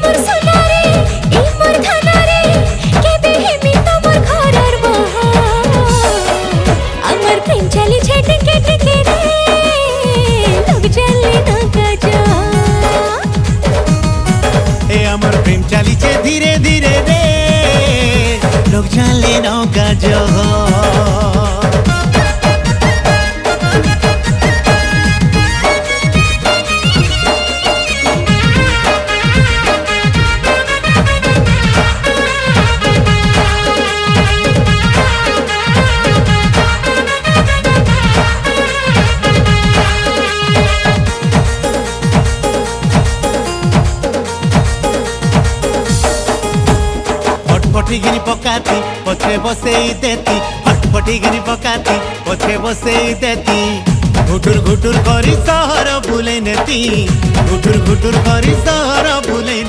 মোর সোনারে এই মোর ধনারে কেবে হেমি তোমার ঘরের বহা আমার প্রেম চালিছে টিকে টিকে রে লোক জানলে না কাজা এ আমার প্রেম চালিছে ধীরে ধীরে রে লোক জানলে নৌকা জহ फटफटी पकाती पछे बसेई देती फटफटी पकाती पछे बसेई देती घुटुर घुटुर करी सहर बुले नेती घुटुर घुटुर करी सहर बुले